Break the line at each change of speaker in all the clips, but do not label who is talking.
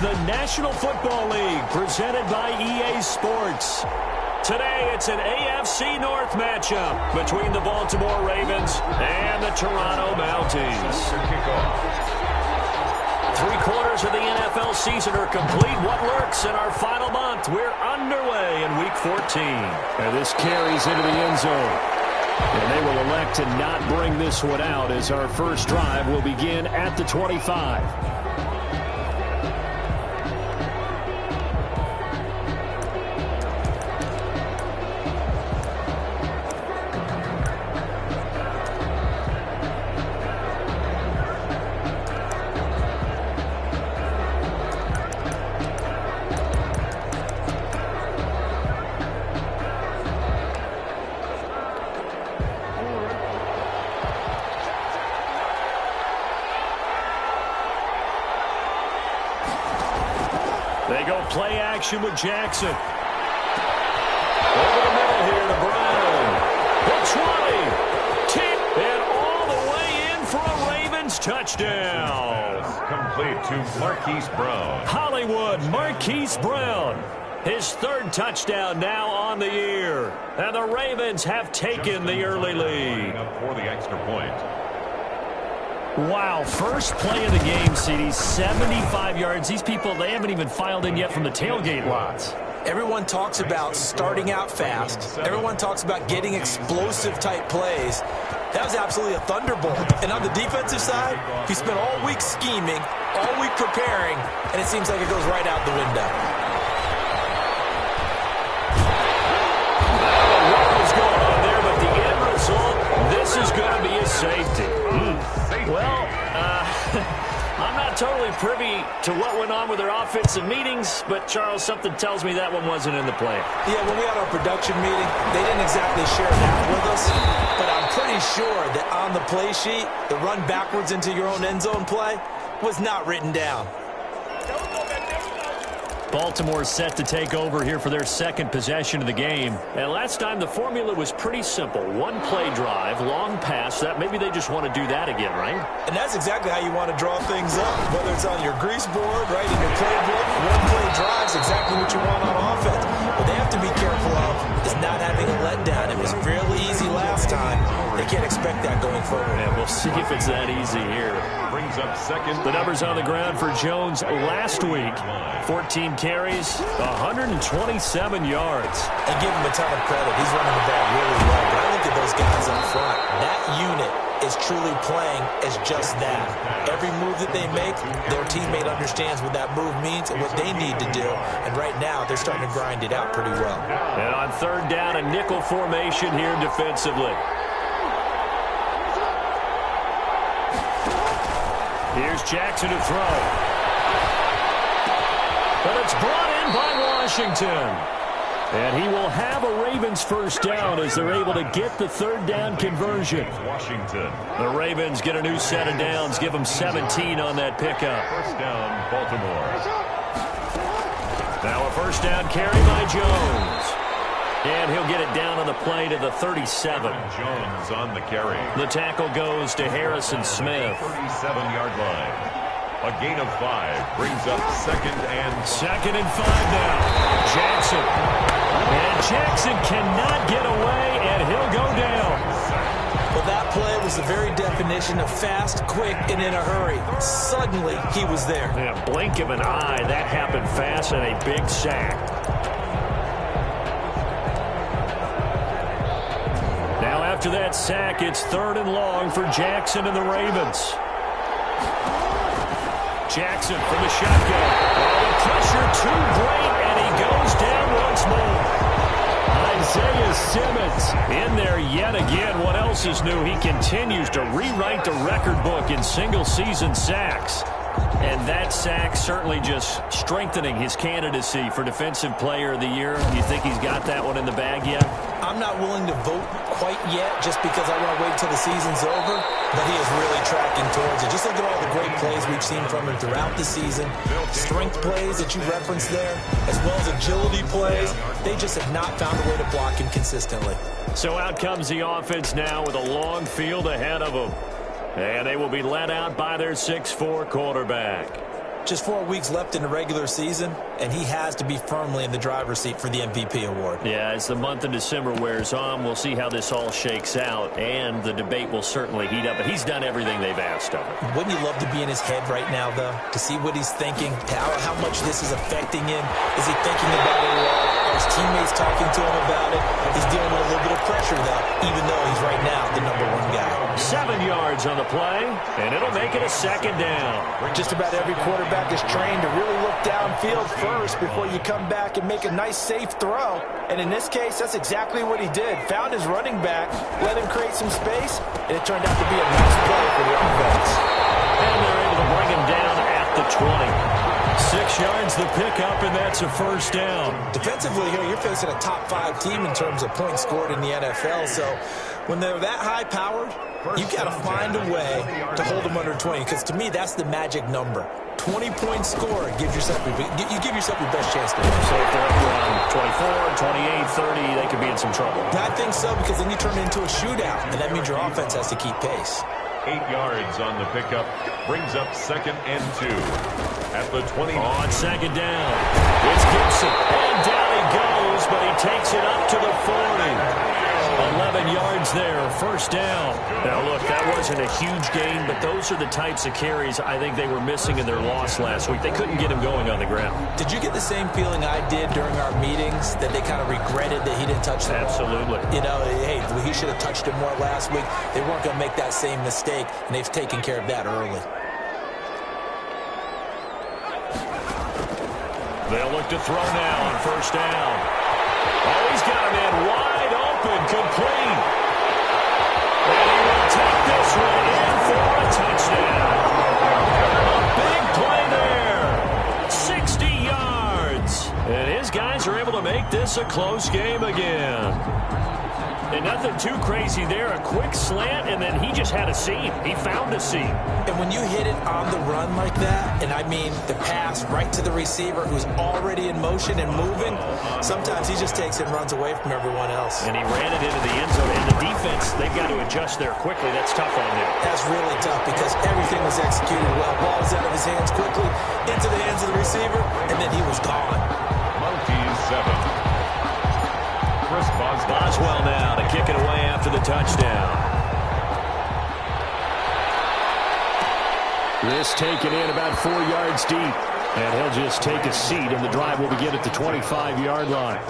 the National Football League, presented by EA Sports. Today, it's an AFC North matchup between the Baltimore Ravens and the Toronto Mounties. Three-quarters of the NFL season are complete. What lurks in our final month? We're underway in Week 14.
And this carries into the end zone. And they will elect to not bring this one out as our first drive will begin at the 25.
They go play action with Jackson. Over the middle here to Brown. The 20. And all the way in for a Ravens touchdown.
Complete to Marquise Brown.
Hollywood Marquise Brown. His third touchdown now on the year. And the Ravens have taken the early lead.
Up for the extra point.
Wow, first play of the game, CD, 75 yards. These people, they haven't even filed in yet from the tailgate lots.
Everyone talks about starting out fast. Everyone talks about getting explosive-type plays. That was absolutely a thunderbolt. And on the defensive side, he spent all week scheming, all week preparing, and it seems like it goes right out the window.
What was going on there, but the end result, this is going to be a safety. Well, I'm not totally privy to what went on with their offensive meetings, but, Charles, something tells me that one wasn't in the play.
Yeah, when we had our production meeting, they didn't exactly share that with us, but I'm pretty sure that on the play sheet, the run backwards into your own end zone play was not written down.
Baltimore set to take over here for their second possession of the game. And last time the formula was pretty simple. One play drive, long pass. That maybe they just want to do that again, right?
And that's exactly how you want to draw things up. Whether it's on your grease board, right, in your playbook, one play drive's exactly what you want on offense. What they have to be careful of is not having a letdown. It was fairly easy last time. They can't expect that going forward.
And we'll see if it's that easy here.
Brings up second.
The numbers on the ground for Jones last week. 14 carries, 127 yards.
And give him a ton of credit. He's running the ball really well. But I look at those guys up front. That unit is truly playing as just that. Every move that they make, their teammate understands what that move means and what they need to do. And right now, they're starting to grind it out pretty well.
And on third down, a nickel formation here defensively. Here's Jackson to throw. But it's brought in by Washington. And he will have a Ravens first down as they're able to get the third down conversion.
Washington.
The Ravens get a new set of downs, give them 17 on that pickup.
First down, Baltimore.
Now a first down carry by Jones. And he'll get it down on the play to the 37.
Jones on the carry.
The tackle goes to Harrison Smith.
37-yard line. A gain of 5 brings up second and
5 now. Jackson. And Jackson cannot get away, and he'll go down.
Well, that play was the very definition of fast, quick, and in a hurry. Suddenly, he was there.
In a blink of an eye, that happened fast, and a big sack. Now, after that sack, it's third and long for Jackson and the Ravens. Jackson from the shotgun. Oh, the pressure too great, and he goes down once more. Isaiah Simmons in there yet again. What else is new? He continues to rewrite the record book in single-season sacks. And that sack certainly just strengthening his candidacy for Defensive Player of the Year. You think he's got that one in the bag yet?
I'm not willing to vote quite yet just because I want to wait till the season's over. But he is really tracking towards it. Just look at all the great plays we've seen from him throughout the season. Strength plays that you referenced there, as well as agility plays. They just have not found a way to block him consistently.
So out comes the offense now with a long field ahead of them. And they will be led out by their 6'4" quarterback.
Just 4 weeks left in the regular season, and he has to be firmly in the driver's seat for the MVP award.
Yeah, as the month of December wears on, we'll see how this all shakes out, and the debate will certainly heat up. But he's done everything they've asked of him.
Wouldn't you love to be in his head right now, though, to see what he's thinking, how much this is affecting him? Is he thinking about it at all? Are his teammates talking to him about it? He's dealing with a little bit of pressure, though, even though he's right now the #1 guy.
7 yards on the play, and it'll make it a second down.
Just about every quarterback is trained to really look downfield first before you come back and make a nice, safe throw. And in this case, that's exactly what he did. Found his running back, let him create some space, and it turned out to be a nice play for the offense.
And they're able to bring him down at the 20.
6 yards the pickup, and that's a first down.
Defensively here, you're facing a top 5 team in terms of points scored in the NFL. So when they're that high-powered, you got to find a way to hold them under 20, because to me, that's the magic number. 20-point score, you give yourself your best chance to win.
So if they're up around 24, 28, 30, they could be in some trouble.
I think so, because then you turn it into a shootout, and that means your offense has to keep pace.
8 yards on the pickup, brings up 2nd and 2 at the 20.
On second down, it's Gibson, and down he goes, but he takes it up to the 40. 11 yards there, first down.
Now, look, that wasn't a huge gain, but those are the types of carries I think they were missing in their loss last week. They couldn't get him going on the ground.
Did you get the same feeling I did during our meetings, that they kind of regretted that he didn't touch the ball?
Absolutely.
You know, hey, he should have touched it more last week. They weren't going to make that same mistake, and they've taken care of that early.
They'll look to throw now on first down. Oh, he's got him in wide open, complete. And he will take this one in for a touchdown. A big play there. 60 yards. And his guys are able to make this a close game again. And nothing too crazy there. A quick slant, and then he just had a seam. He found a seam.
And when you hit it on the run like that, and I mean the pass right to the receiver who's already in motion and moving, sometimes he just takes it and runs away from everyone else.
And he ran it into the end zone. And the defense, they've got to adjust there quickly. That's tough on him.
That's really tough, because everything was executed well. Ball was out of his hands quickly, into the hands of the receiver, and then he was gone.
Monty's 7. Chris
Boswell now to kick it away after the touchdown. This taken in about 4 yards deep. And he'll just take a seat, and the drive will begin at the 25-yard line.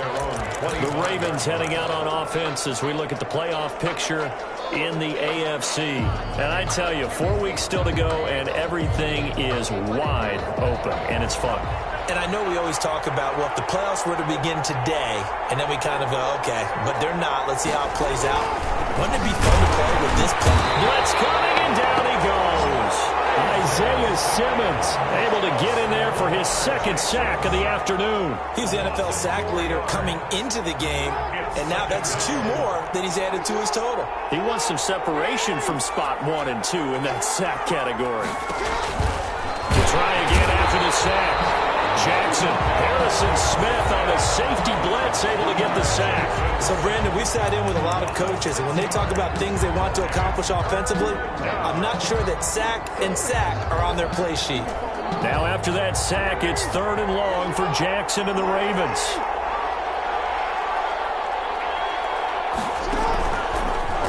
The Ravens heading out on offense as we look at the playoff picture in the AFC. And I tell you, 4 weeks still to go, and everything is wide open, and it's fun.
And I know we always talk about, well, if the playoffs were to begin today, and then we kind of go, okay, but they're not. Let's see how it plays out. Wouldn't it be fun to play with this play?
Blitz coming, and down he goes. Isaiah Simmons able to get in there for his 2nd sack of the afternoon.
He's the NFL sack leader coming into the game, and now that's 2 more that he's added to his total.
He wants some separation from spot 1 and 2 in that sack category. To try again after the sack. Jackson, Harrison Smith on the safety blitz, able to get the sack.
So, Brandon, we sat in with a lot of coaches, and when they talk about things they want to accomplish offensively, I'm not sure that sack and sack are on their play sheet.
Now, after that sack, it's 3rd and long for Jackson and the Ravens.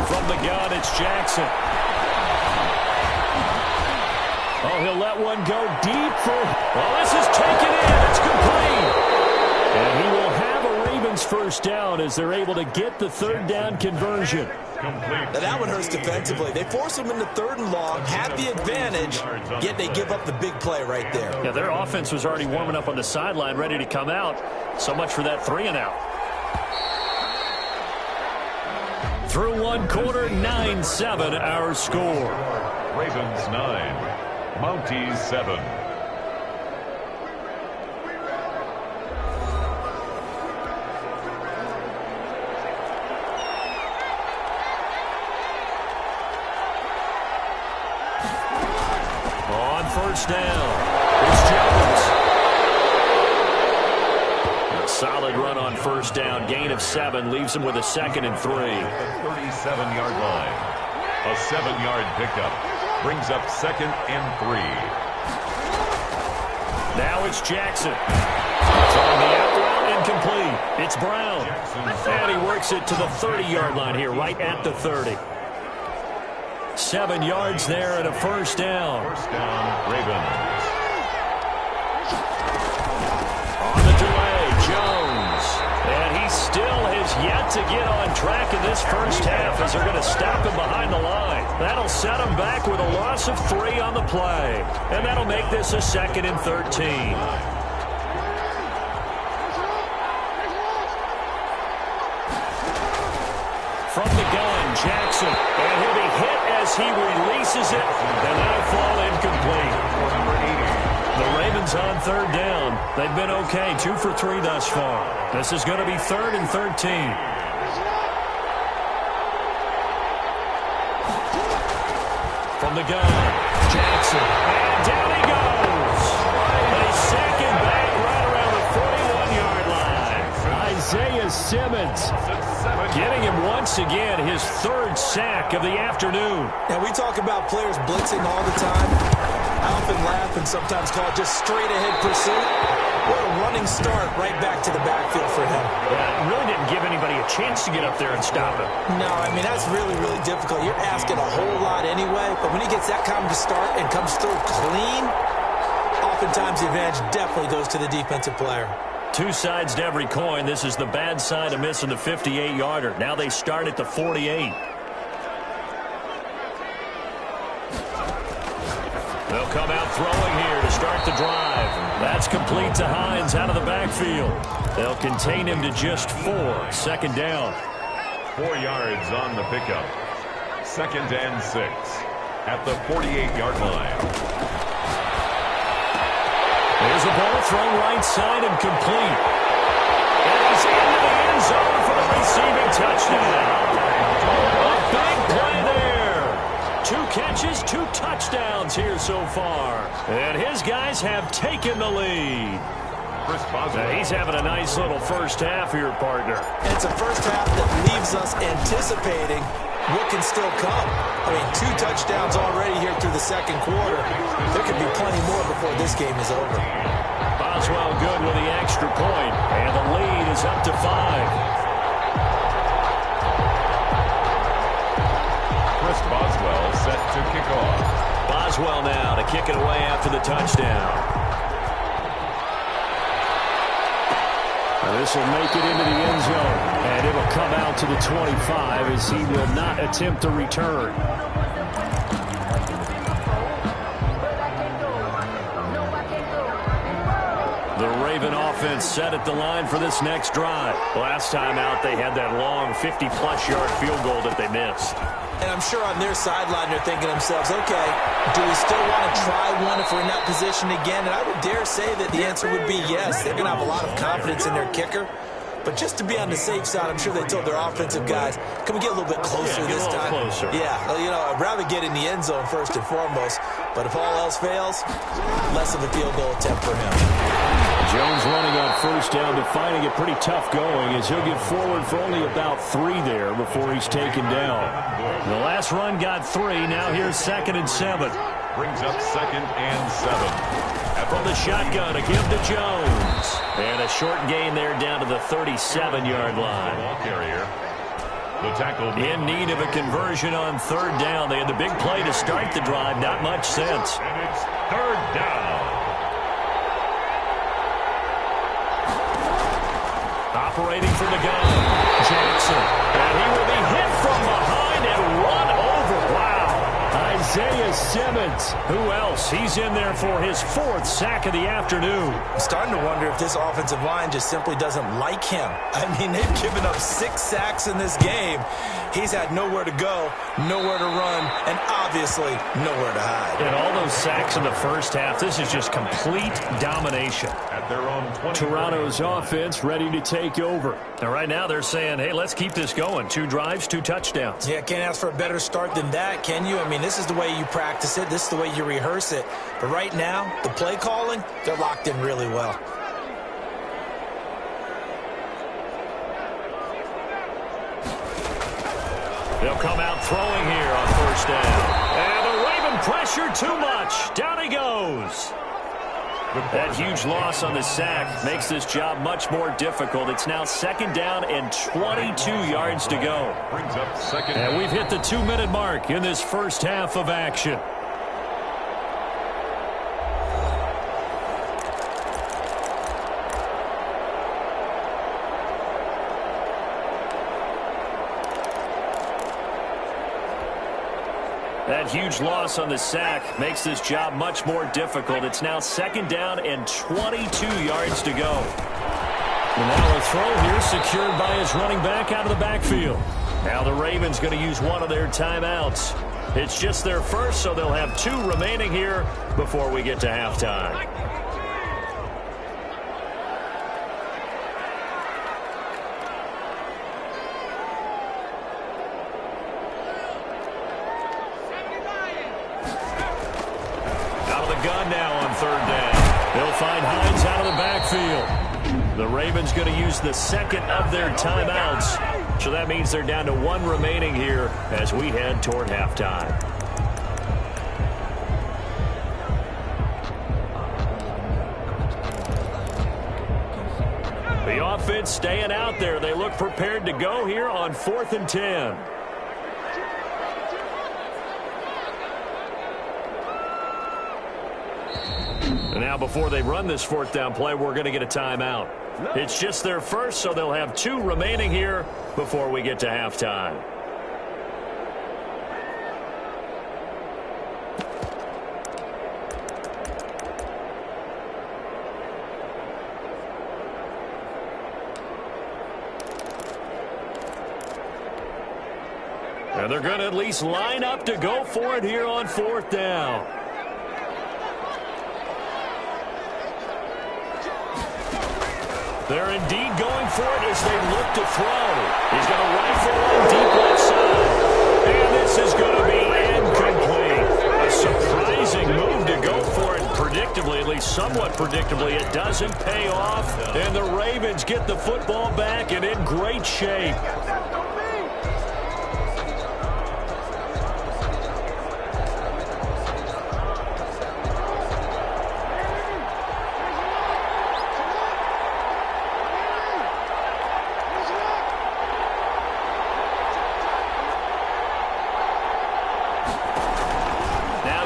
From the gun, it's Jackson. Oh, he'll let one go deep for... Well, this is taken in. It's complete. And he will have a Ravens first down as they're able to get the 3rd down conversion.
Now, that one hurts defensively. They force him into 3rd and long, have the advantage, yet they give up the big play right there.
Yeah, their offense was already warming up on the sideline, ready to come out. So much for that 3 and out.
Through 1 quarter, 9-7 our score.
Ravens 9. Mounties 7.
On first down, it's Jones. A solid run on first down. Gain of 7 leaves him with a 2nd and 3.
37-yard line. A 7-yard pickup. Brings up 2nd and 3.
Now it's Jackson. Throwing the out route, incomplete. It's Brown. And he works it to the 30-yard line here, right at the 30. 7 yards there and a first down.
First down, Ravens.
On the delay, Jones. And he still has yet to get on track in this first half as they're going to stop him behind the line. That'll set him back with a loss of 3 on the play. And that'll make this a 2nd and 13. From the gun, Jackson. And he'll be hit as he releases it. And that'll fall incomplete. The Ravens on 3rd down. They've been okay, 2 for 3 thus far. This is going to be 3rd and 13. From the gun, Jackson. And down he goes. They sack him back right around the 41-yard line. Isaiah Simmons getting him once again his 3rd sack of the afternoon.
Now, we talk about players blitzing all the time. I often laugh and sometimes call it just straight-ahead pursuit. What a running start right back to the backfield for him.
Yeah, it really didn't give anybody a chance to get up there and stop him.
No, I mean, that's really, really difficult. You're asking a whole lot anyway, but when he gets that kind of start and comes through clean, oftentimes the advantage definitely goes to the defensive player.
2 sides to every coin. This is the bad side of missing the 58-yarder. Now they start at the 48. They'll come out throwing here to start the drive. That's complete to Hines out of the backfield. They'll contain him to just 4. 2nd down.
4 yards on the pickup. 2nd and 6 at the 48-yard line.
There's a ball thrown right side and complete. And he's into the end zone for the receiving touchdown. A big play there. 2 catches, 2 touchdowns here so far. And his guys have taken the lead. He's having a nice little first half here, partner.
And it's a first half that leaves us anticipating what can still come. I mean, 2 touchdowns already here through the 2nd quarter. There could be plenty more before this game is over.
Boswell good with the extra point, and the lead is up to 5.
Chris Boswell set to kick off.
Boswell now to kick it away after the touchdown. This will make it into the end zone, and it'll come out to the 25 as he will not attempt to return. The Raven offense set at the line for this next drive. Last time out, they had that long 50-plus yard field goal that they missed.
And I'm sure on their sideline they're thinking to themselves, okay, do we still want to try one if we're in that position again? And I would dare say that the answer would be yes. They're going to have a lot of confidence in their kicker. But just to be on the safe side, I'm sure they told their offensive guys, can we get a little bit closer this time?
Closer.
Yeah, you know, I'd rather get in the end zone first and foremost. But if all else fails, less of a field goal attempt for him.
Jones running on first down, finding it pretty tough going as he'll get forward for only about 3 there before he's taken down. The last run got 3. Now here's 2nd and 7.
Brings up 2nd and 7.
From the shotgun, a give to Jones. And a short gain there down to the 37-yard line.
Ball carrier. The tackle
in need of a conversion on 3rd down. They had the big play to start the drive. Not much sense.
And it's 3rd down.
Operating from the gun, Jackson. And he will be hit from behind and run over. Wow. Isaiah Simmons. Who else? He's in there for his 4th sack of the afternoon.
I'm starting to wonder if this offensive line just simply doesn't like him. I mean, they've given up 6 sacks in this game. He's had nowhere to go, nowhere to run, and obviously nowhere to hide.
And all those sacks in the first half, this is just complete domination.
At their own 20.
Toronto's offense ready to take over. And right now they're saying, hey, let's keep this going. 2 drives, 2 touchdowns.
Yeah, can't ask for a better start than that, can you? I mean, this is the way you practice it. This is the way you rehearse it. But right now, the play calling, they're locked in really well.
They'll come out throwing here on first down. And the Raven pressure too much. Down he goes. That huge loss on the sack makes this job much more difficult. It's now 2nd down and 22 yards to go.
Brings up 2nd.
And we've hit the 2-minute mark in this first half of action. That huge loss on the sack makes this job much more difficult. It's now 2nd down and 22 yards to go. And now a throw here secured by his running back out of the backfield. Now the Ravens going to use one of their timeouts. It's just their first, so they'll have 2 remaining here before we get to halftime. Gun now on 3rd down. They'll find Hines out of the backfield. The Ravens going to use the 2nd of their timeouts. So that means they're down to 1 remaining here as we head toward halftime. The offense staying out there. They look prepared to go here on 4th and 10. And now before they run this 4th down play, we're going to get a timeout. It's just their first, so they'll have 2 remaining here before we get to halftime. And they're going to at least line up to go for it here on 4th down. They're indeed going for it as they look to throw. He's going to rifle on deep left side. And this is going to be incomplete. A surprising move to go for it predictably, at least somewhat predictably. It doesn't pay off, and the Ravens get the football back and in great shape.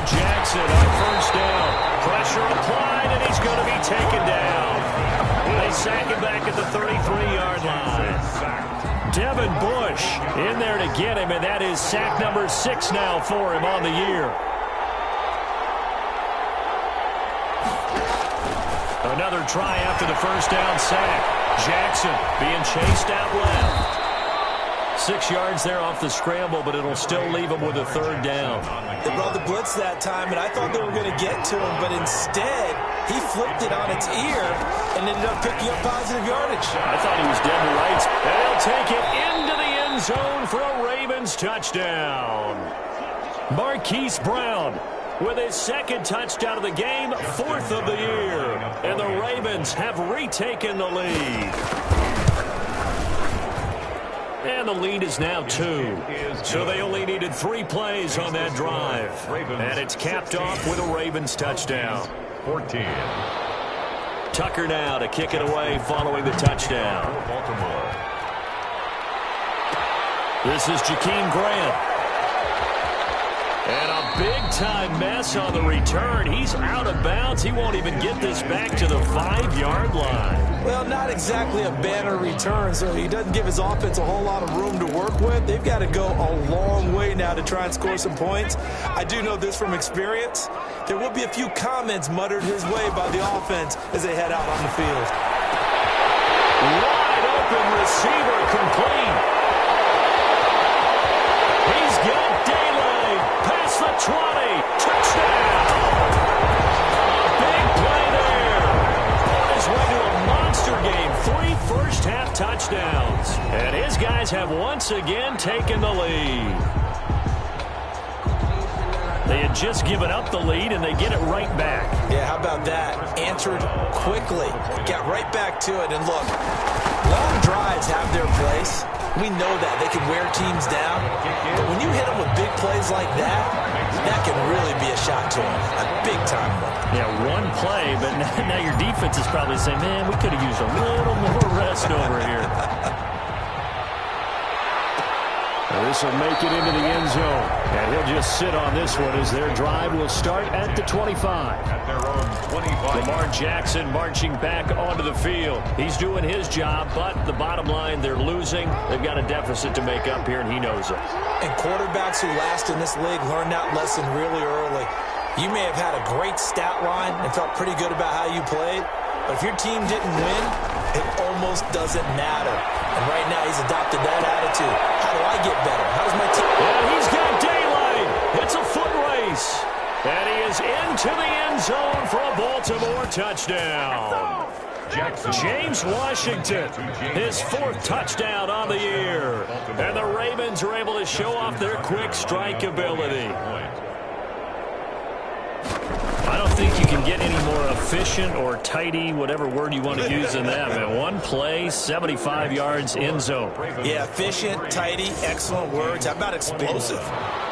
Jackson on 1st down. Pressure applied, and he's going to be taken down. They sack him back at the 33-yard line. Devin Bush in there to get him, and that is sack number 6 now for him on the year. Another try after the 1st down sack. Jackson being chased out left. 6 yards there off the scramble, but it'll still leave him with a 3rd down.
They brought the blitz that time, and I thought they were going to get to him, but instead, he flipped it on its ear and ended up picking up positive yardage.
I thought he was dead to rights. And he'll take it into the end zone for a Ravens touchdown. Marquise Brown with his 2nd touchdown of the game, 4th of the year. And the Ravens have retaken the lead. And the lead is now 2. So they only needed 3 plays on that drive. And it's capped off with a Ravens touchdown.
14.
Tucker now to kick it away following the touchdown.
Baltimore.
This is Jakeem Grant. And a big-time mess on the return. He's out of bounds. He won't even get this back to the 5-yard line.
Well, not exactly a banner return, so he doesn't give his offense a whole lot of room to work with. They've got to go a long way now to try and score some points. I do know this from experience. There will be a few comments muttered his way by the offense as they head out on the field.
Wide open receiver complete. He's got daylight past the 20. Touchdown. Big play there. On his way to a monster game. 3 first-half touchdowns. And his guys have once again taken the lead. They had just given up the lead, and they get it right back.
Yeah, how about that? Answered quickly. Got right back to it. And look, long drives have their place. We know that. They can wear teams down. But when you hit them with big big plays like that, that can really be a shot to him, a big-time one.
Yeah, one play, but now your defense is probably saying, man, we could have used a little more rest over here.
This will make it into the end zone. And he'll just sit on this one as their drive will start at the 25.
At their own 25.
Lamar Jackson marching back onto the field. He's doing his job, but the bottom line, they're losing. They've got a deficit to make up here, and he knows it.
And quarterbacks who last in this league learn that lesson really early. You may have had a great stat line and felt pretty good about how you played, but if your team didn't win, it almost doesn't matter. And right now, he's adopted that attitude. How do I get better? How does my team...
And he's got daylight. It's a foot race. And he is into the end zone for a Baltimore touchdown. James Washington, his 4th touchdown on the year. And the Ravens are able to show off their quick strike ability. I don't think you can get any more efficient or tidy, whatever word you want to use in that. Man, one play, 75 yards, end zone.
Yeah, efficient, tidy, excellent words. How about explosive?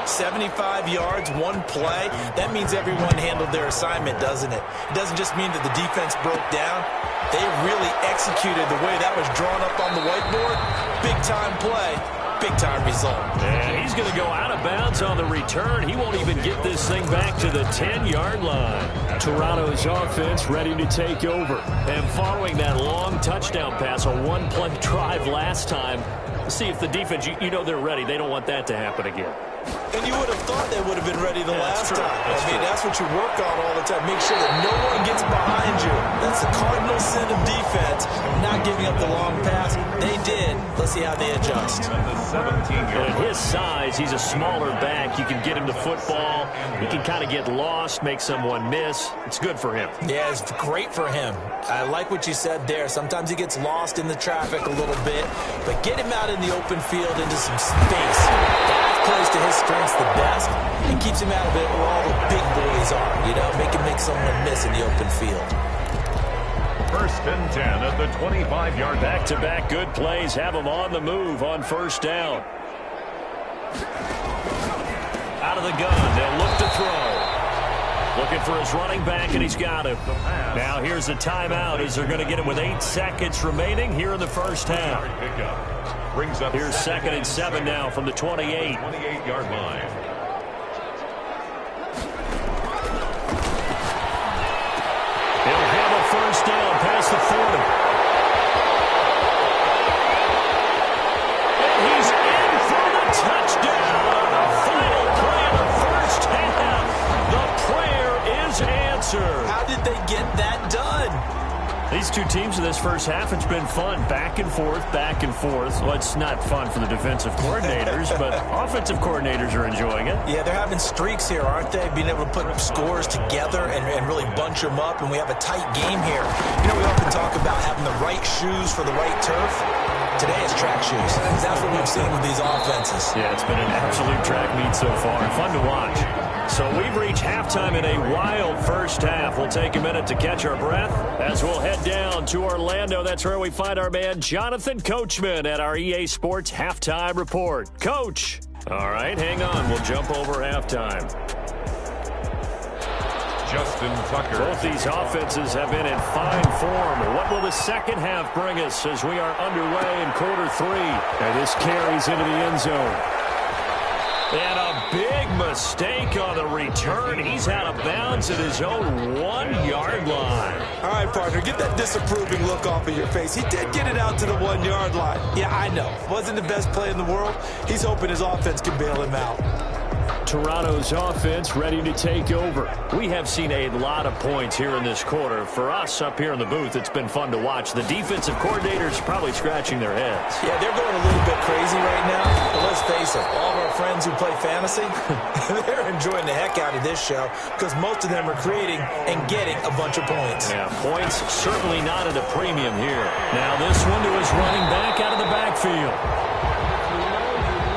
75 yards, one play. That means everyone handled their assignment, doesn't it? It doesn't just mean that the defense broke down. They really executed the way that was drawn up on the whiteboard. Big-time play. Big-time result.
And he's going to go out of bounds on the return. He won't even get this thing back to the 10-yard line.
Toronto's offense ready to take over.
And following that long touchdown pass, a one-play drive last time, see if the defense, you know they're ready. They don't want that to happen again.
And you would have thought they would have been ready the last time. That's what you work on all the time. Make sure that no one gets behind you. That's the cardinal sin of defense, not giving up the long pass. They did. Let's see how they adjust.
And at his size, he's a smaller back. You can get him to football. He can kind of get lost, make someone miss. It's good for him.
Yeah, it's great for him. I like what you said there. Sometimes he gets lost in the traffic a little bit, but get him out in the open field into some space. That plays to his strengths the best and keeps him out of it where all the big boys are. You know, make someone miss in the open field.
1st and 10 at the 25-yard.
Back-to-back good plays have him on the move on 1st down. Out of the gun, they'll look to throw. Looking for his running back, and he's got him. Now here's the timeout as they're going to get him with 8 seconds remaining here in the first half. Here's 2nd and 7 now from the 28.
28-yard line.
He'll have a 1st down past the 40. And he's in for the touchdown on the final play of the first half. The prayer is answered.
How did they get that done?
These two teams in this first half, it's been fun. Back and forth, back and forth. Well, it's not fun for the defensive coordinators, but offensive coordinators are enjoying it.
Yeah, they're having streaks here, aren't they? Being able to put scores together and really bunch them up, and we have a tight game here. You know, we often talk about having the right shoes for the right turf. Today it's track shoes. That's what we've seen with these offenses.
Yeah, it's been an absolute track meet so far. Fun to watch. So we've reached halftime in a wild first half. We'll take a minute to catch our breath as we'll head down to Orlando. That's where we find our man Jonathan Coachman at our EA Sports Halftime Report. Coach! All right, hang on. We'll jump over halftime.
Justin Tucker.
Both these offenses have been in fine form. What will the second half bring us as we are underway in quarter 3?
And this carries into the end zone.
And a big mistake on the return. He's out of bounds at his own 1-yard line.
All right, partner, get that disapproving look off of your face. He did get it out to the 1-yard line. Yeah, I know. Wasn't the best play in the world. He's hoping his offense can bail him out.
Toronto's offense ready to take over.
We have seen a lot of points here in this quarter. For us up here in the booth, it's been fun to watch. The defensive coordinators probably scratching their heads.
Yeah, they're going a little bit crazy right now. But let's face it, all of our friends who play fantasy, they're enjoying the heck out of this show because most of them are creating and getting a bunch of points.
Yeah, points certainly not at a premium here. Now this one to his running back out of the backfield.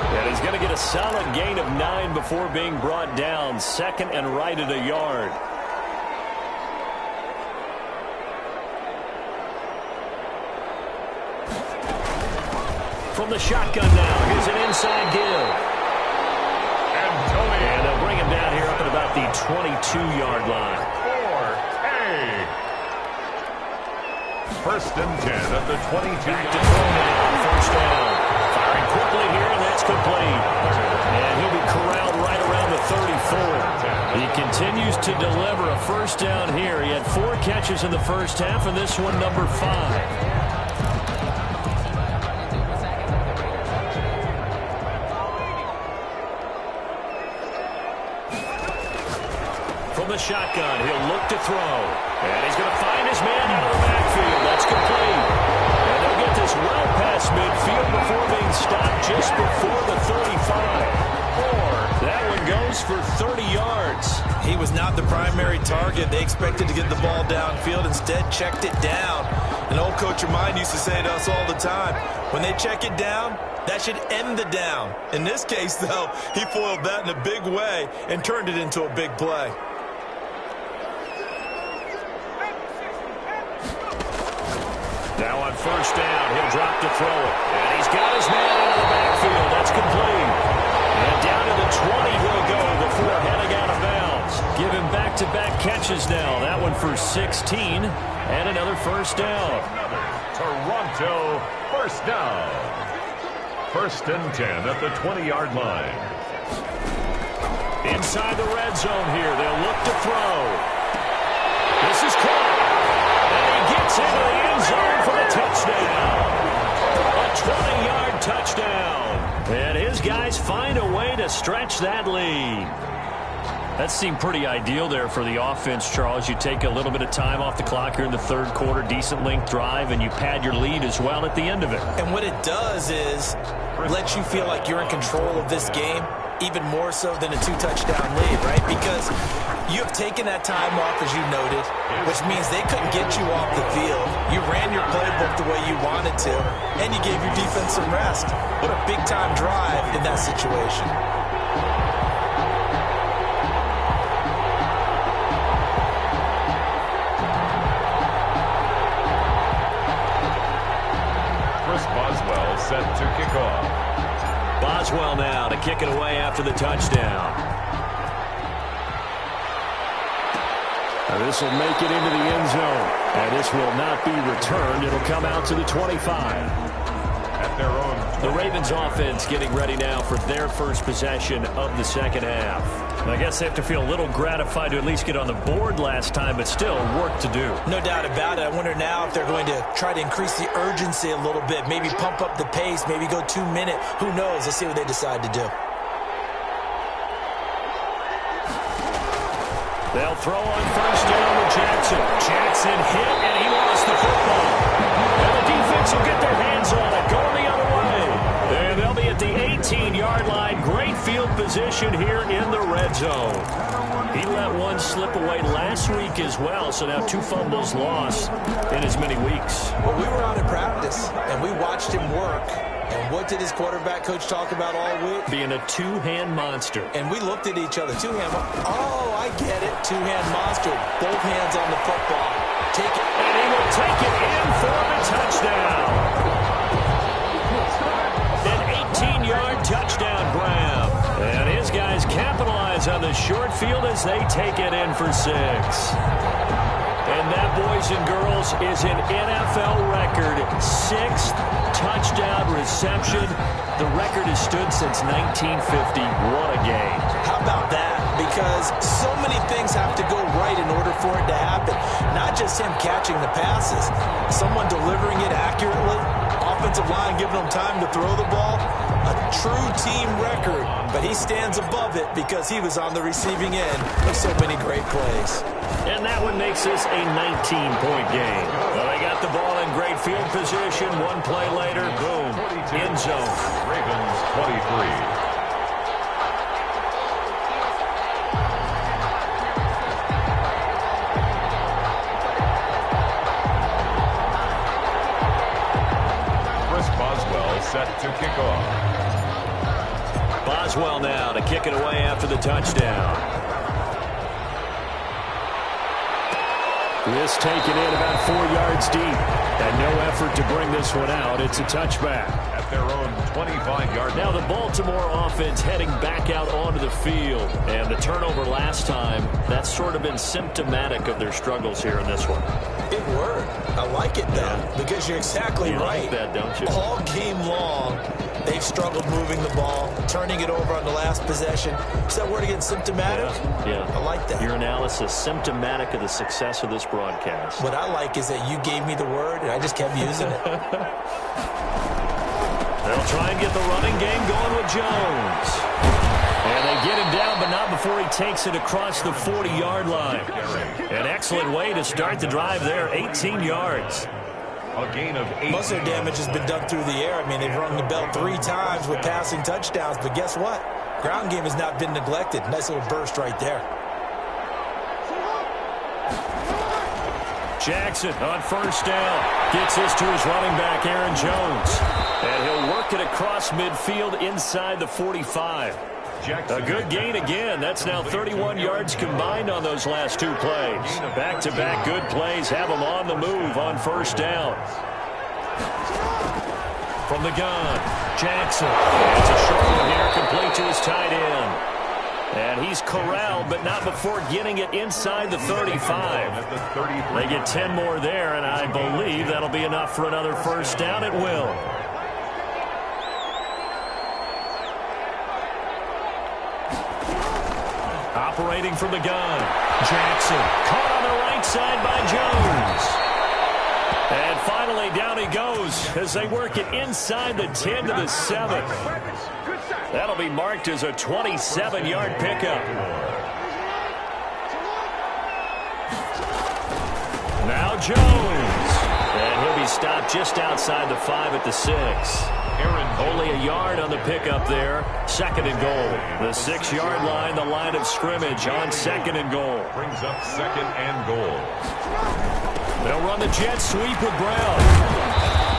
And he's going to get a solid gain of 9 before being brought down. 2nd and right at a yard. From the shotgun now. Here's an inside give.
And
22-yard line.
4A. First and 10 at the 22.
Back to throw now. First down. Firing quickly here, and that's complete. And he'll be corralled right around the 34. He continues to deliver a first down here. He had 4 catches in the first half, and this one number 5. From the shotgun, he'll look to throw. And he's going to find his man out of the backfield. That's complete. And they'll get this well past midfield before being stopped just before the 35. That one goes for 30 yards.
He was not the primary target. They expected to get the ball downfield. Instead, checked it down. An old coach of mine used to say to us all the time, when they check it down, that should end the down. In this case, though, he foiled that in a big way and turned it into a big play.
Now on first down, he'll drop to throw it. And he's got his man out of the backfield. That's complete. And down to the 20 he'll go before heading out of bounds. Give him back-to-back catches now. That one for 16 and another first down.
Toronto first down. First and 10 at the 20-yard line.
Inside the red zone here. They'll look to throw. This is caught. And he gets into the end zone for the touchdown. A 20-yard touchdown. And his guys find a way to stretch that lead. That seemed pretty ideal there for the offense, Charles. You take a little bit of time off the clock here in the third quarter, decent length drive, and you pad your lead as well at the end of it.
And what it does is let you feel like you're in control of this game, even more so than a 2-touchdown lead, right? Because you have taken that time off, as you noted, which means they couldn't get you off the field. You ran your playbook the way you wanted to, and you gave your defense some rest. What a big-time drive in that situation.
Boswell set to kick off.
Boswell now to kick it away after the touchdown. Now this will make it into the end zone. And this will not be returned. It'll come out to the 25.
At their own.
The Ravens offense getting ready now for their first possession of the second half. And I guess they have to feel a little gratified to at least get on the board last time, but still work to do.
No doubt about it. I wonder now if they're going to try to increase the urgency a little bit, maybe pump up the pace, maybe go 2-minute. Who knows? Let's see what they decide to do.
They'll throw on first down to Jackson. Jackson hit, and he lost the football. And the defense will get their hands on it, going the other way. And they'll be at the 18-yard line. Great field position here in the red zone. He let one slip away last week as well, so now 2 fumbles lost in as many weeks.
Well, we were out in practice, and we watched him work. And what did his quarterback coach talk about all week?
Being a 2-hand monster.
And we looked at each other. 2-hand. Oh, I get it. 2-hand monster. Both hands on the football. Take it.
And he will take it in for the touchdown. An 18-yard touchdown grab. And his guys capitalize on the short field as they take it in for 6. And that, boys and girls, is an NFL record 6th touchdown reception. The record has stood since 1950. What a game.
How about that? Because so many things have to go right in order for it to happen. Not just him catching the passes. Someone delivering it accurately. Offensive line giving him time to throw the ball. A true team record. But he stands above it because he was on the receiving end of so many great plays.
And that one makes this a 19-point game. Well, they got the ball in great field position. One play later, boom, end zone.
Ravens 23. Set to kick off.
Boswell now to kick it away after the touchdown. This taken in about 4 yards deep. And no effort to bring this one out. It's a touchback.
at their own 25-yard line.
Now the Baltimore offense heading back out onto the field. And the turnover last time, that's sort of been symptomatic of their struggles here in this one.
Big word. I like it, though, because you're exactly right.
You like that, don't you?
All game long, they've struggled moving the ball, turning it over on the last possession. Is that word again, symptomatic?
Yeah.
I like that.
Your analysis, symptomatic of the success of this broadcast.
What I like is that you gave me the word, and I just kept using it.
They'll try and get the running game going with Jones. And they get him down, but not before he takes it across the 40-yard line. An excellent way to start the drive there, 18 yards.
A gain of 8.
Most of their damage has been done through the air. I mean, they've rung the bell 3 times with passing touchdowns, but guess what? Ground game has not been neglected. Nice little burst right there.
Jackson on first down. Gets this to his running back, Aaron Jones. And he'll work it across midfield inside the 45. A good gain again. That's now 31 yards combined on those last 2 plays. Back-to-back good plays have them on the move on first down. From the gun, Jackson. It's a short one here, complete to his tight end. And he's corralled, but not before getting it inside the 35. They get 10 more there, and I believe that'll be enough for another first down. It will. Operating from the gun, Jackson. Caught on the right side by Jones. And finally, down he goes as they work it inside the 10 to the 7. That'll be marked as a 27-yard pickup. Now Jones. And he'll be stopped just outside the 5 at the 6. Only a yard on the pickup there. 2nd and goal. The 6-yard line, the line of scrimmage on 2nd and goal.
Brings up 2nd and goal.
They'll run the jet sweep with Brown.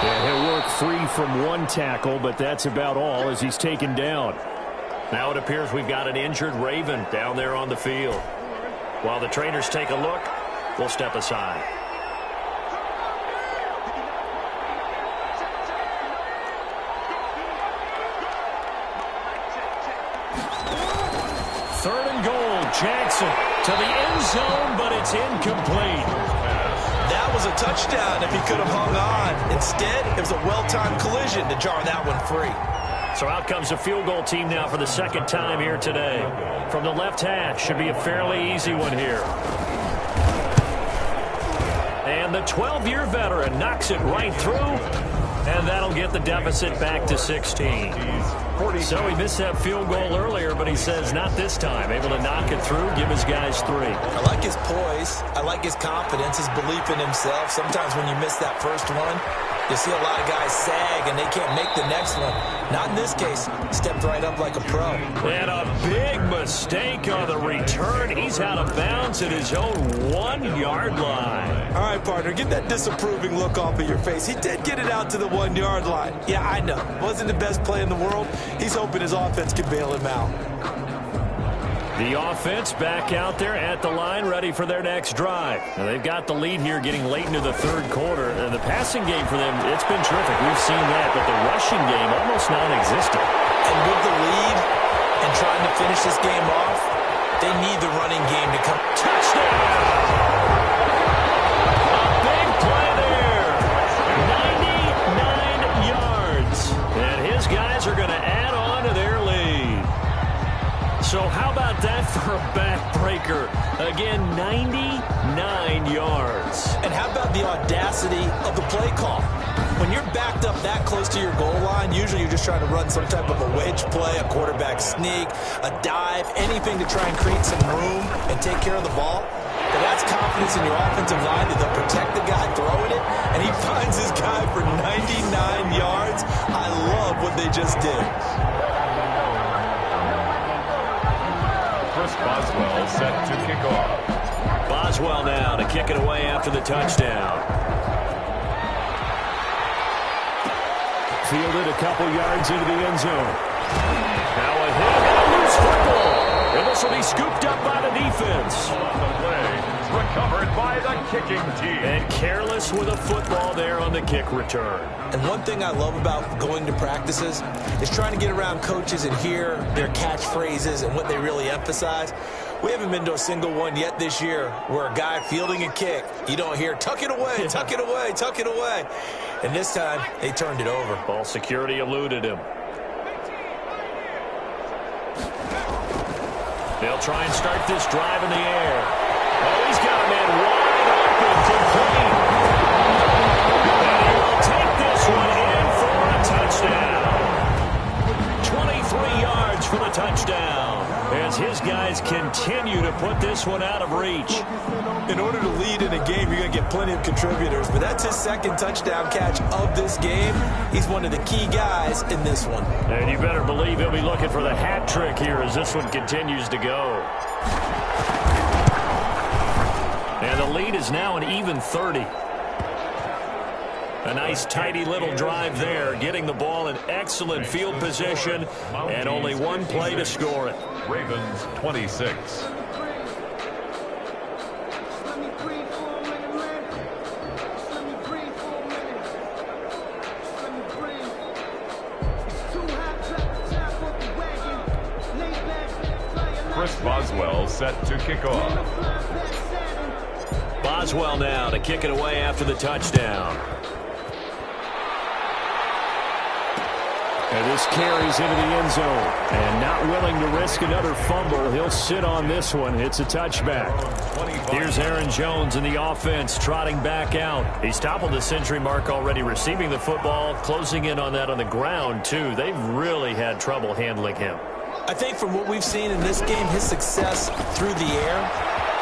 And he'll work free from 1 tackle, but that's about all as he's taken down. Now it appears we've got an injured Raven down there on the field. While the trainers take a look, we'll step aside. Third and goal, Jackson to the end zone, but it's incomplete.
That was a touchdown if he could have hung on. Instead, it was a well-timed collision to jar that one free.
So out comes the field goal team now for the 2nd time here today. From the left hash, should be a fairly easy one here. And the 12-year veteran knocks it right through. And that'll get the deficit back to 16. So he missed that field goal earlier, but he says not this time. Able to knock it through, give his guys 3.
I like his poise. I like his confidence, his belief in himself. Sometimes when you miss that first one, you see a lot of guys sag and they can't make the next one. Not in this case. Stepped right up like a pro.
And a big mistake on the return. He's out of bounds at his own 1-yard line.
All right, partner, get that disapproving look off of your face. He did get it out to the 1-yard line. Yeah, I know. Wasn't the best play in the world. He's hoping his offense can bail him out.
The offense back out there at the line, ready for their next drive. Now they've got the lead here getting late into the 3rd quarter. And the passing game for them, it's been terrific. We've seen that, but the rushing game almost non-existent.
And with the lead and trying to finish this game off, they need the running game to come.
Touchdown! A big play there. 99 yards. And his guys are going to add on to their lead. So how about that for a backbreaker? Again, 99 yards.
And how about the audacity of the play call? When you're backed up that close to your goal line, usually you're just trying to run some type of a wedge play, a quarterback sneak, a dive, anything to try and create some room and take care of the ball. But that's confidence in your offensive line that they'll protect the guy throwing it, and he finds his guy for 99 yards. I love what they just did.
Boswell set to kick off.
Boswell now to kick it away after the touchdown. Fielded a couple yards into the end zone. Now a hit and a loose football. And this will be scooped up by the defense.
On the play, recovered by the kicking team.
And careless with a football there on the kick return.
And one thing I love about going to practices is trying to get around coaches and hear their catchphrases and what they really emphasize. We haven't been to a single one yet this year where a guy fielding a kick, you don't hear, tuck it away, tuck it away, tuck it away. And this time, they turned it over.
Ball security eluded him. They'll try and start this drive in the air. Oh, he's got a man wide open, complete. And he will take this one in for a touchdown. 23 yards for the touchdown, as his guys continue to put this one out of reach.
In order to lead in a game, you're going to get plenty of contributors, but that's his second touchdown catch of this game. He's one of the key guys in this one.
And you better believe he'll be looking for the hat trick here as this one continues to go. And the lead is now an even 30. A nice, tidy little drive there, getting the ball in excellent field position, and only one play to score it.
Ravens 26. Chris Boswell set to kick off.
Boswell now to kick it away after the touchdown. And this carries into the end zone. And not willing to risk another fumble, he'll sit on this one. It's a touchback. Here's Aaron Jones in the offense trotting back out. He's toppled the century mark already, receiving the football, closing in on that on the ground, too. They've really had trouble handling him.
I think from what we've seen in this game, his success through the air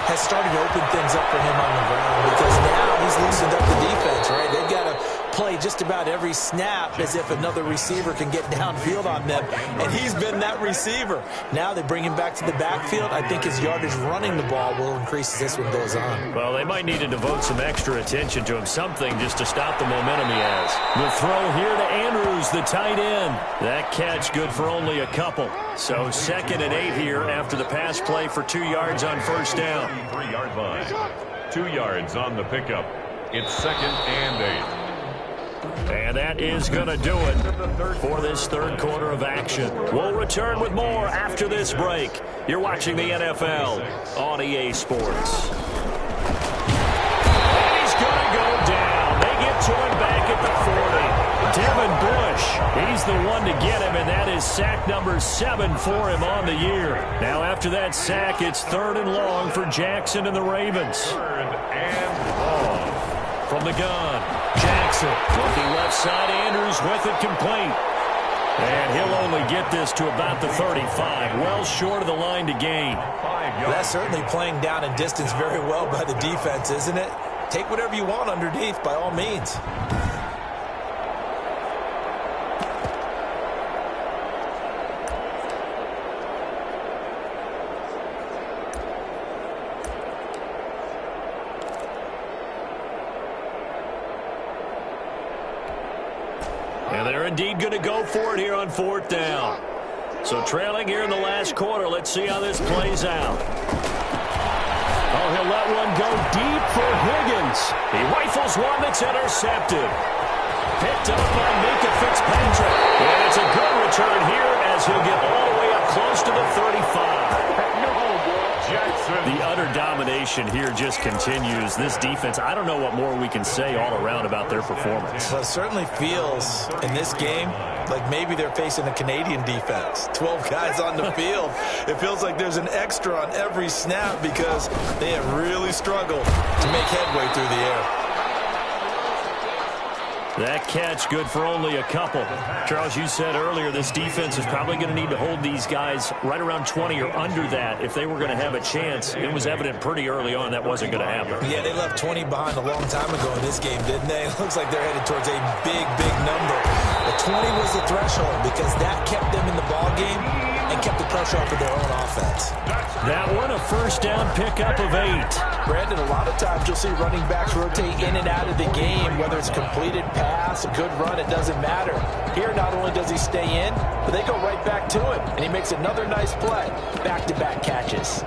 has started to open things up for him on the ground, because now he's loosened up the defense, right? They've got to play just about every snap as if another receiver can get downfield on them, and he's been that receiver. Now they bring him back to the backfield. I think his yardage running the ball will increase as this one goes on.
Well, they might need to devote some extra attention to him, something just to stop the momentum he has. The throw here to Andrews, the tight end. That catch good for only a couple. So 2nd and 8 here after the pass play for 2 yards on first down.
3-yard line. 2 yards on the pickup. It's 2nd and 8.
And that is going to do it for this third quarter of action. We'll return with more after this break. You're watching the NFL on EA Sports. And he's going to go down. They get to him back at the 40. Devin Bush, he's the one to get him, and that is sack number 7 for him on the year. Now after that sack, it's 3rd and long for Jackson and the Ravens.
3rd and long.
From the gun, Jackson looking left side, Andrews with it complete. And he'll only get this to about the 35, well short of the line to gain.
That's certainly playing down in distance very well by the defense, isn't it? Take whatever you want underneath, by all means.
And they're indeed going to go for it here on 4th down. So trailing here in the last quarter, let's see how this plays out. Oh, he'll let one go deep for Higgins. He rifles one that's intercepted. Picked up by Mika Fitzpatrick. And it's a good return here as he'll get all the way up close to the 35. The utter domination here just continues. This defense, I don't know what more we can say all around about their performance.
Well, it certainly feels in this game like maybe they're facing a Canadian defense. 12 guys on the field. It feels like there's an extra on every snap because they have really struggled to make headway through the air.
That catch good for only a couple. Charles, you said earlier this defense is probably going to need to hold these guys right around 20 or under that if they were going to have a chance. It was evident pretty early on that wasn't going to happen. Yeah,
they left 20 behind a long time ago in this game, didn't they? It looks like they're headed towards a big, big number. But 20 was the threshold because that kept them in the ball game and kept the pressure off of their own offense.
That one, a first down pickup of 8.
Brandon, a lot of times you'll see running backs rotate in and out of the game, whether it's completed pass, a good run, it doesn't matter. Here, not only does he stay in, but they go right back to him, and he makes another nice play. Back-to-back catches.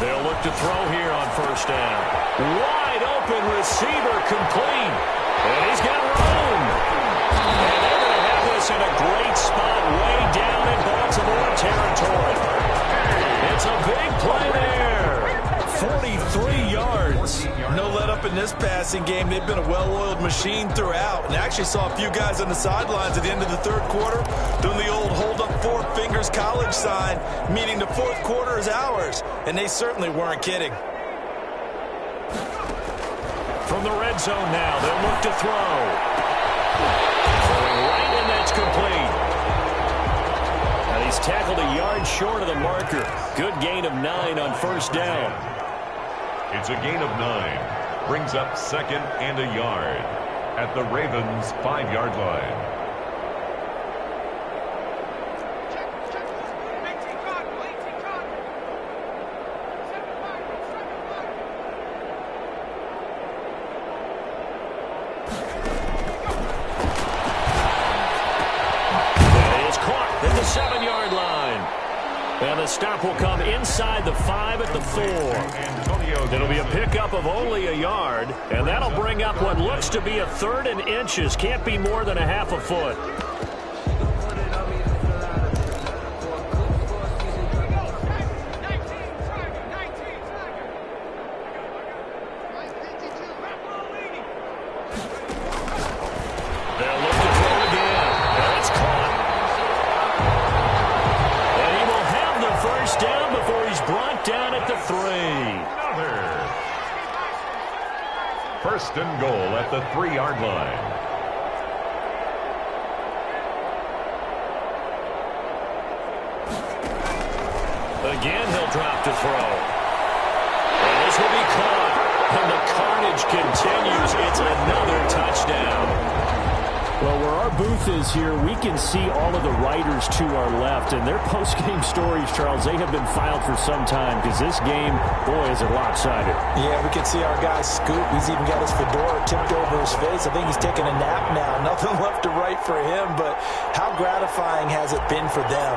They'll look to throw here on first down. Wide open receiver complete. And he's got room. And they're going to have this in a great spot way down in Baltimore territory. It's a big play there. 43 yards.
No let up in this passing game. They've been a well-oiled machine throughout. And I actually saw a few guys on the sidelines at the end of the third quarter doing the old hold up four fingers college sign, meaning the fourth quarter is ours. And they certainly weren't kidding.
From the red zone now, they'll look to throw. Throwing right, and that's complete. And he's tackled a yard short of the marker. Good gain of 9 on first down.
It's a gain of 9. Brings up second and a yard at the Ravens' 5-yard line.
And the stop will come inside the 5 at the 4. It'll be a pickup of only a yard, and that'll bring up what looks to be a 3rd and inches. Can't be more than a half a foot. They'll look to throw again, and it's caught. First down before he's brought down at the 3.
First and goal at the 3-yard line.
Again, he'll drop to throw. And this will be caught. And the carnage continues. It's another touchdown. Well, where our booth is here, we can see all of the writers to our left. And their post-game stories, Charles, they have been filed for some time because this game, boy, is it lopsided. Yeah, we can see our guy Scoop. He's even got his fedora tipped over his face. I think he's taking a nap now. Nothing left to write for him. But how gratifying has it been for them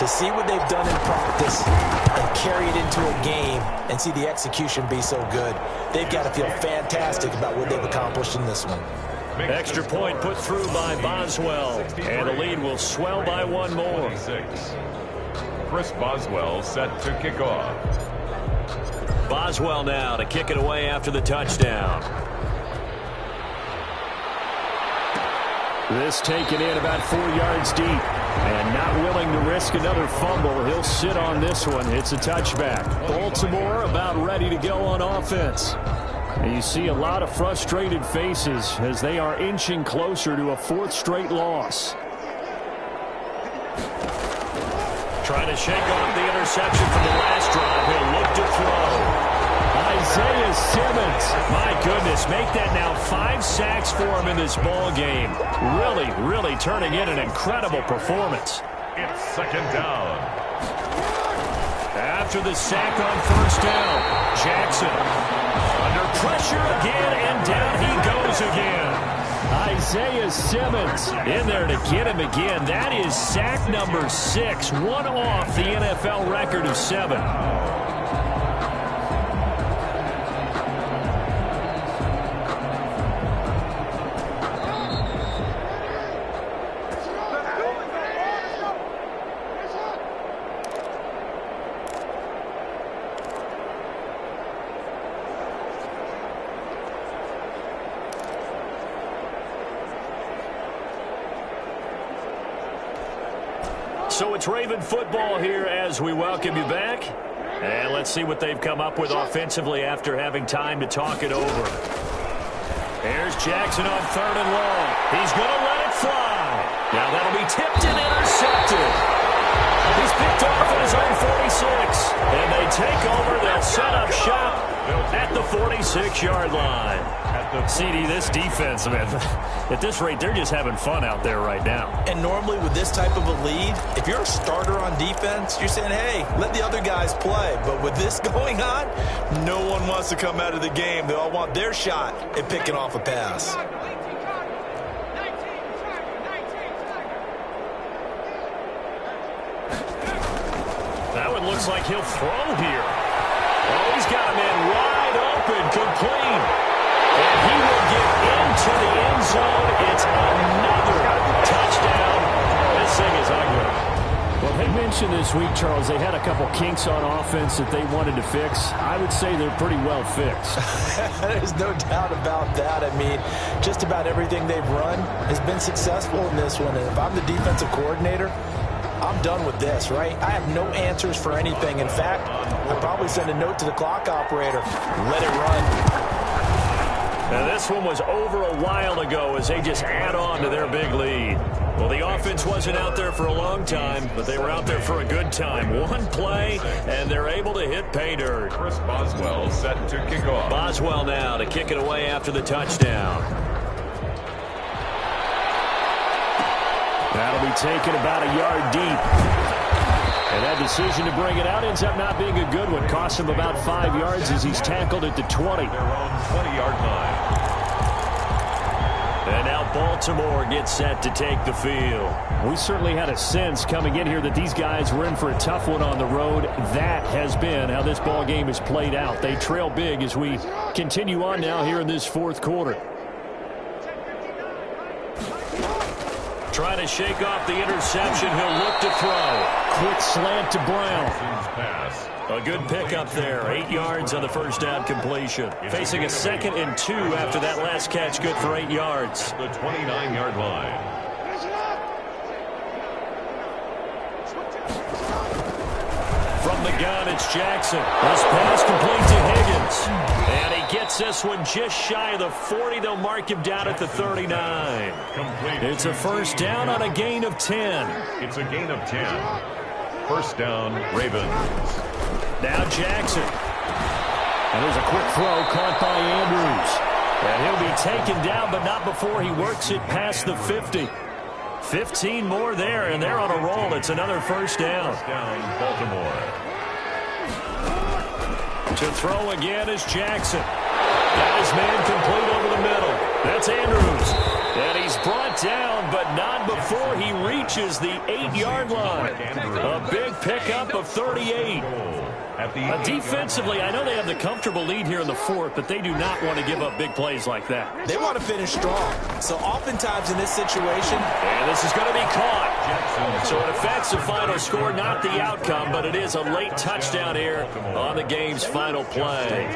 to see what they've done in practice and carry it into a game and see the execution be so good? They've got to feel fantastic about what they've accomplished in this one. Extra point put through by Boswell, and the lead will swell by one more.
Chris Boswell set to kick off.
Boswell now to kick it away after the touchdown. This taken in about 4 yards deep, and not willing to risk another fumble. He'll sit on this one. It's a touchback. Baltimore about ready to go on offense. And you see a lot of frustrated faces as they are inching closer to a 4th straight loss. Trying to shake off the interception from the last drive. He'll look to throw. Isaiah Simmons, my goodness, make that now 5 sacks for him in this ball game. Really turning in an incredible performance.
It's second down.
After the sack on first down, Jackson under pressure again, and down he goes again. Isaiah Simmons in there to get him again. That is sack number 6, one off the NFL record of 7. So it's Raven football here as we welcome you back. And let's see what they've come up with offensively after having time to talk it over. Here's Jackson on 3rd and long. He's going to let it fly. Now that'll be tipped and intercepted. He's picked off at his own 46. And they take over. They'll set up shop at the 46-yard line. CD, this defense, man, at this rate, they're just having fun out there right now. And normally with this type of a lead, if you're a starter on defense, you're saying, hey, let the other guys play. But with this going on, no one wants to come out of the game. They all want their shot at picking off a pass. That one looks like he'll throw here. Oh, he's got a man wide open, complete. And he will get into the end zone. It's another touchdown. This thing is ugly. Well, they mentioned this week, Charles, they had a couple kinks on offense that they wanted to fix. I would say they're pretty well fixed.
There's no doubt about that. I mean, just about everything they've run has been successful in this one. And if I'm the defensive coordinator, I'm done with this, right? I have no answers for anything. In fact, I'd probably send a note to the clock operator. Let it run.
Now, this one was over a while ago as they just add on to their big lead. Well, the offense wasn't out there for a long time, but they were out there for a good time. One play, and they're able to hit pay dirt.
Chris Boswell set to kick off.
Boswell now to kick it away after the touchdown. That'll be taken about a yard deep. And that decision to bring it out ends up not being a good one. Cost him about 5 yards as he's tackled at the 20.
Their own 20-yard line.
And now Baltimore gets set to take the field. We certainly had a sense coming in here that these guys were in for a tough one on the road. That has been how this ball game has played out. They trail big as we continue on now here in this fourth quarter. Trying to shake off the interception. He'll look to throw. Quick slant to Brown. A good pickup there. 8 yards on the first down completion. Facing a 2nd and 2 after that last catch. Good for 8 yards.
The 29-yard line.
From the gun, it's Jackson. This pass complete to Higgins. And he gets this one just shy of the 40. They'll mark him down at the 39. It's a first down on a gain of 10.
It's a gain of 10. First down, Ravens.
Now Jackson. And there's a quick throw caught by Andrews. And he'll be taken down, but not before he works it past the 50. 15 more there, and they're on a roll. It's another first down.
First down, Baltimore.
To throw again is Jackson. Got his man complete over the middle. That's Andrews. And he's brought down, but not before he reaches the 8-yard line. A big pickup of 38. Defensively, I know they have the comfortable lead here in the fourth, but they do not want to give up big plays like that.
They want to finish strong. So oftentimes in this situation,
and this is going to be caught. So it affects the final score, not the outcome, but it is a late touchdown here on the game's final play.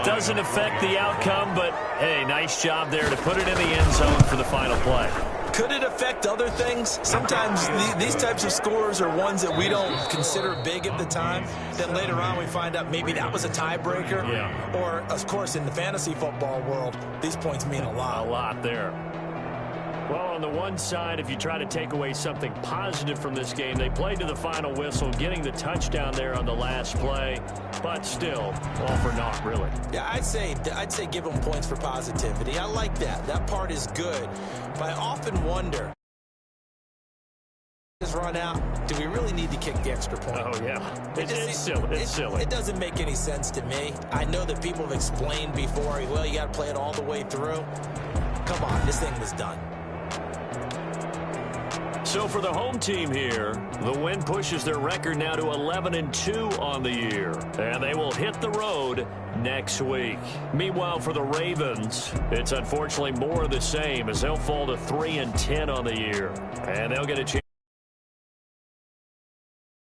Doesn't affect the outcome, but hey, nice job there to put it in the end zone for the final play.
Could it affect other things? Sometimes these types of scores are ones that we don't consider big at the time. Then later on we find out maybe that was a tiebreaker.
Yeah.
Or, of course, in the fantasy football world, these points mean a lot.
A lot there. Well, on the one side, if you try to take away something positive from this game, they played to the final whistle, getting the touchdown there on the last play, but still, all for naught, really.
Yeah, I'd say give them points for positivity. I like that. That part is good. But I often wonder, run out, do we really need to kick the extra point?
Oh, yeah. It's silly. It's silly.
It doesn't make any sense to me. I know that people have explained before, well, you got to play it all the way through. Come on, this thing was done.
So for the home team here, the win pushes their record now to 11-2 on the year. And they will hit the road next week. Meanwhile, for the Ravens, it's unfortunately more of the same as they'll fall to 3-10 on the year. And they'll get a chance.